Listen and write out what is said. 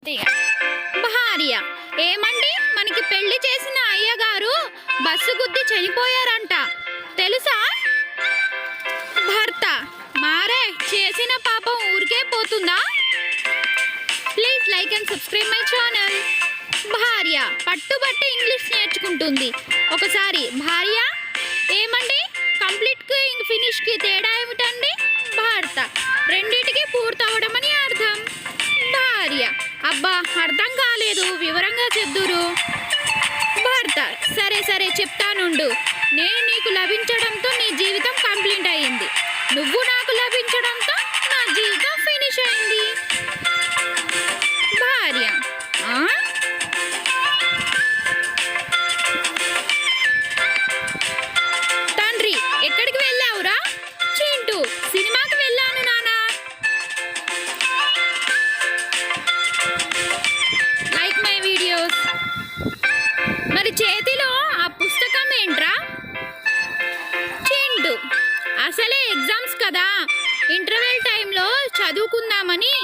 భార్య ఏమండి, మనకి పెళ్లి చేసిన అయ్యగారు బస్సు గుద్ది చనిపోయారంట, తెలుసా? భర్త మారే చేసిన పాపం ఊరికే పోతుందా? Please like and subscribe my channel. భార్య పట్టుబట్టి ఇంగ్లీష్ నేర్చుకుంటుంది. ఒకసారి భార్య ఏమండి, కంప్లీట్కి ఫినిష్కి తేడా ఏమిటండి? భర్త రెండింటికి పూర్తవడం అని అర్థం. భార్య అబ్బా అర్థం కాలేదు, వివరంగా చెప్దురు. భర్త సరే సరే చెప్తానుండు. నేను నీకు లభించడంతో నీ జీవితం కంప్లీట్ అయింది, నువ్వు నాకు లభించడంతో నా జీవితం ఫినిష్ అయింది. భార్య తండ్రి ఎక్కడికి వెళ్ళావురా? చింటూ సినిమాకి వెళ్ళాను నానా. Like my videos. మరి చేతిలో ఆ పుస్తకం ఏంట్రా? చింటూ అసలే ఎగ్జామ్స్ కదా, ఇంటర్వెల్ టైంలో చదువుకుందామని.